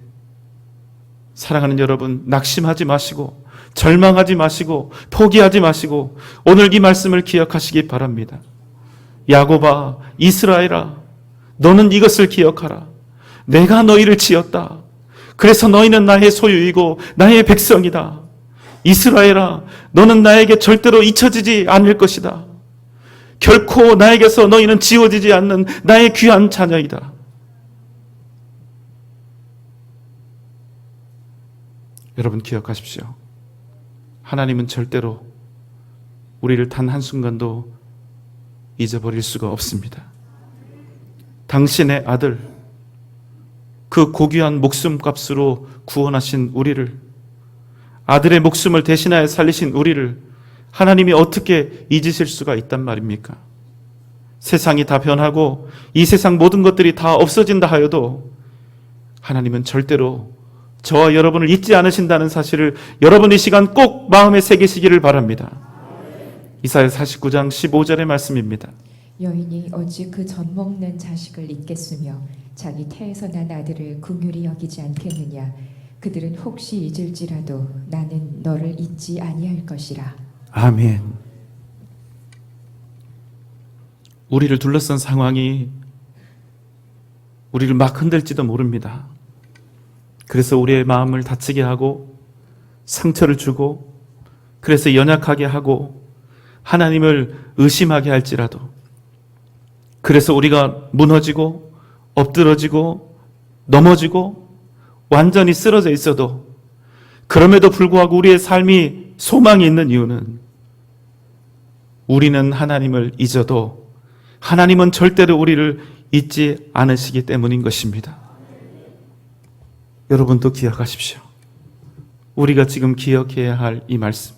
사랑하는 여러분, 낙심하지 마시고 절망하지 마시고 포기하지 마시고 오늘 이 말씀을 기억하시기 바랍니다. 야곱아, 이스라엘아, 너는 이것을 기억하라. 내가 너희를 지었다. 그래서 너희는 나의 소유이고 나의 백성이다. 이스라엘아, 너는 나에게 절대로 잊혀지지 않을 것이다. 결코 나에게서 너희는 지워지지 않는 나의 귀한 자녀이다. 여러분 기억하십시오. 하나님은 절대로 우리를 단 한순간도 잊어버릴 수가 없습니다. 당신의 아들, 그 고귀한 목숨값으로 구원하신 우리를, 아들의 목숨을 대신하여 살리신 우리를 하나님이 어떻게 잊으실 수가 있단 말입니까? 세상이 다 변하고 이 세상 모든 것들이 다 없어진다 하여도 하나님은 절대로 저와 여러분을 잊지 않으신다는 사실을 여러분 이 시간 꼭 마음에 새기시기를 바랍니다. 이사야 49장 15절의 말씀입니다. 여인이 어찌 그 젖 먹는 자식을 잊겠으며 자기 태에서 난 아들을 긍휼히 여기지 않겠느냐. 그들은 혹시 잊을지라도 나는 너를 잊지 아니할 것이라. 아멘. 우리를 둘러싼 상황이 우리를 막 흔들지도 모릅니다. 그래서 우리의 마음을 다치게 하고 상처를 주고, 그래서 연약하게 하고 하나님을 의심하게 할지라도, 그래서 우리가 무너지고 엎드러지고 넘어지고 완전히 쓰러져 있어도, 그럼에도 불구하고 우리의 삶이 소망이 있는 이유는 우리는 하나님을 잊어도 하나님은 절대로 우리를 잊지 않으시기 때문인 것입니다. 여러분도 기억하십시오. 우리가 지금 기억해야 할 이 말씀,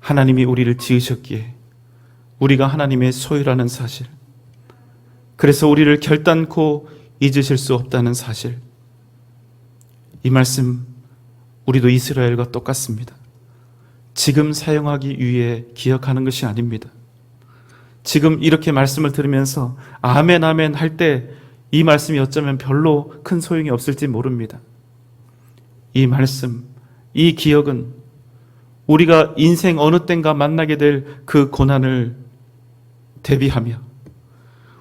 하나님이 우리를 지으셨기에 우리가 하나님의 소유라는 사실, 그래서 우리를 결단코 잊으실 수 없다는 사실, 이 말씀 우리도 이스라엘과 똑같습니다. 지금 사용하기 위해 기억하는 것이 아닙니다. 지금 이렇게 말씀을 들으면서 아멘 아멘 할 때 이 말씀이 어쩌면 별로 큰 소용이 없을지 모릅니다. 이 말씀, 이 기억은 우리가 인생 어느 땐가 만나게 될 그 고난을 대비하며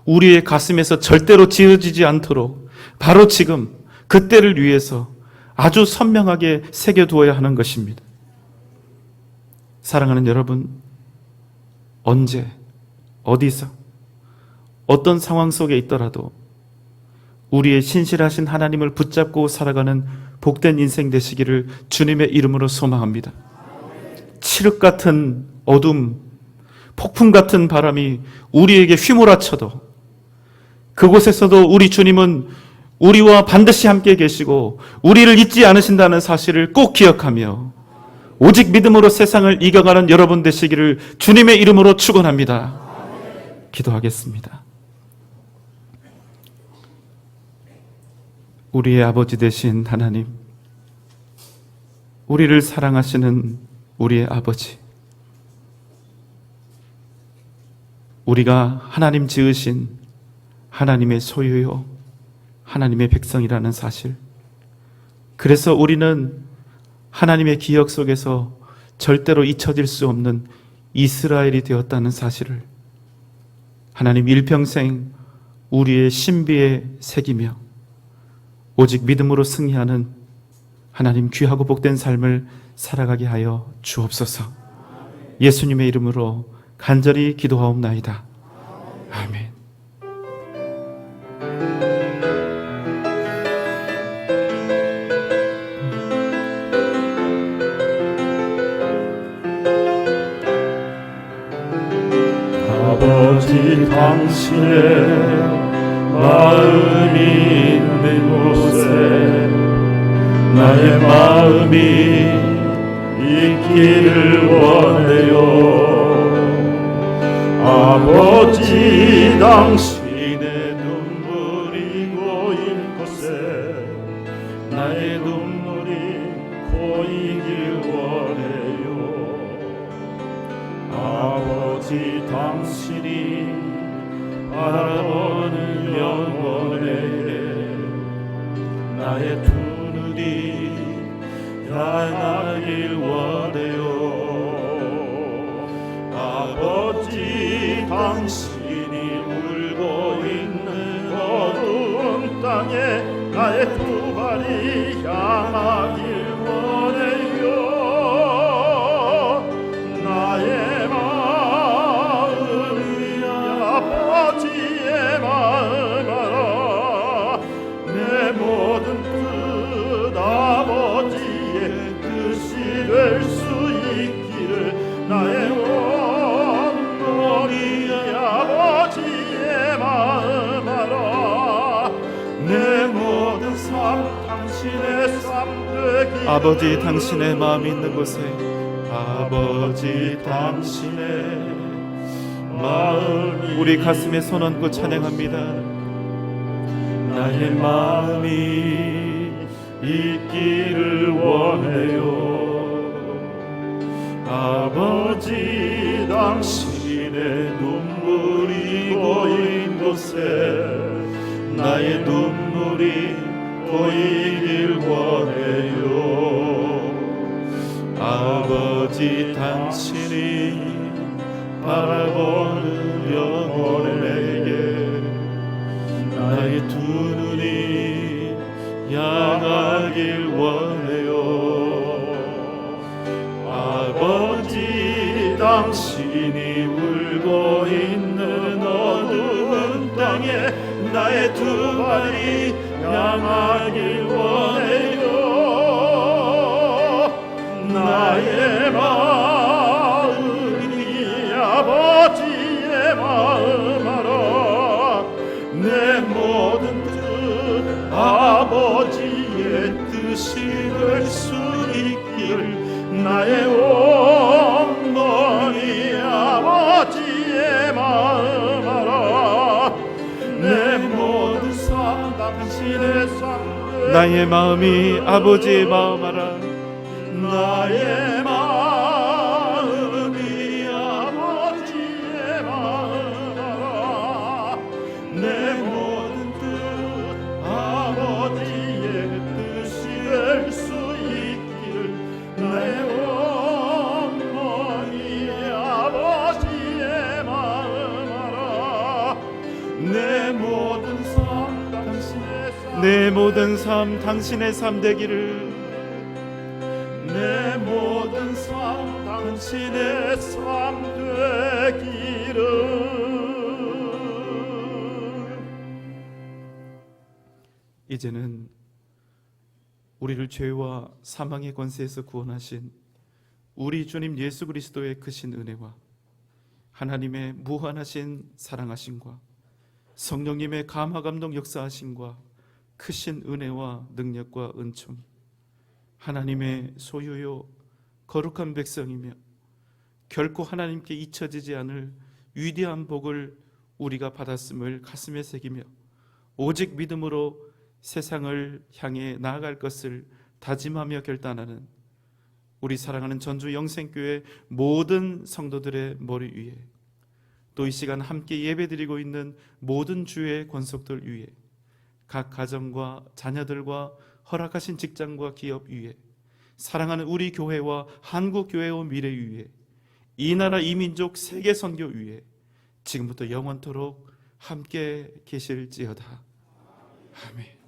우리의 가슴에서 절대로 지워지지 않도록 바로 지금 그때를 위해서 아주 선명하게 새겨두어야 하는 것입니다. 사랑하는 여러분, 언제, 어디서, 어떤 상황 속에 있더라도 우리의 신실하신 하나님을 붙잡고 살아가는 복된 인생 되시기를 주님의 이름으로 소망합니다. 칠흑 같은 어둠, 폭풍 같은 바람이 우리에게 휘몰아쳐도 그곳에서도 우리 주님은 우리와 반드시 함께 계시고 우리를 잊지 않으신다는 사실을 꼭 기억하며 오직 믿음으로 세상을 이겨가는 여러분 되시기를 주님의 이름으로 축원합니다. 기도하겠습니다. 우리의 아버지 되신 하나님, 우리를 사랑하시는 우리의 아버지, 우리가 하나님 지으신 하나님의 소유요 하나님의 백성이라는 사실, 그래서 우리는 하나님의 기억 속에서 절대로 잊혀질 수 없는 이스라엘이 되었다는 사실을 하나님 일평생 우리의 신비에 새기며 오직 믿음으로 승리하는 하나님 귀하고 복된 삶을 살아가게 하여 주옵소서. 예수님의 이름으로 간절히 기도하옵나이다. 아멘. 아버지 당신의 마음이 있는 곳에 나의 마음이 있기를 원해요. 아버지 당신의 눈물이 고인 곳에 나의 눈물이 고이길 원해요. 아버지 당신이 바라보는 영혼에게 나의 두 눈이 향하길 원해요. 아버지 당신이 울고 있는 어두운 땅에 나의 두 발이 향하길 원해요. 나의 마음이 아버지의 마음 알아. 내 모든 뜻 아버지의 뜻이 될 수 있기를 나의 온몸이 아버지의 마음 알아. 내 모든 삶 당신의 삶 되기를. 아버지 당신의 마음이 있는 곳에 아버지 당신의 마음이 우리 가슴에 손 얹고 찬양합니다. 나의 마음이 있기를 원해요. 아버지 당신의 눈물이 고인 곳에 나의 눈물이 고이길 원해요. 아버지 당신이 바라보는 영혼에게 나의 두 눈이 향하길 원해요. 아버지 당신이 울고 있는 어두운 땅에 나의 두 발이 향하길 원해요. 나의 마음이 아버지의 마음 알아. 내 모든 뜻 아버지의 뜻이 될 수 있기를 나의 온몸이 아버지의 마음 알아. 내 모든 삶 당신의 삶 나의 마음이 아버지의 마음 알아. 나의 마음이 아버지의 마음 알아. 내 모든 뜻 아버지의 뜻이 될 수 있기를 나의 온몸이 아버지의 마음 알아. 내 모든 삶 당신의 삶 내 모든 삶 당신의 삶 되기를. 내 모든 삶 당신의 삶 되기를. 이제는 우리를 죄와 사망의 권세에서 구원하신 우리 주님 예수 그리스도의 크신 은혜와 하나님의 무한하신 사랑하심과 성령님의 감화 감동 역사하심과 크신 은혜와 능력과 은총, 하나님의 소유요 거룩한 백성이며 결코 하나님께 잊혀지지 않을 위대한 복을 우리가 받았음을 가슴에 새기며 오직 믿음으로 세상을 향해 나아갈 것을 다짐하며 결단하는 우리 사랑하는 전주 영생교회 모든 성도들의 머리 위에, 또 이 시간 함께 예배드리고 있는 모든 주의 권속들 위에, 각 가정과 자녀들과 허락하신 직장과 기업 위에, 사랑하는 우리 교회와 한국 교회의 미래 위에, 이 나라 이 민족 세계 선교 위에 지금부터 영원토록 함께 계실지어다. 아멘.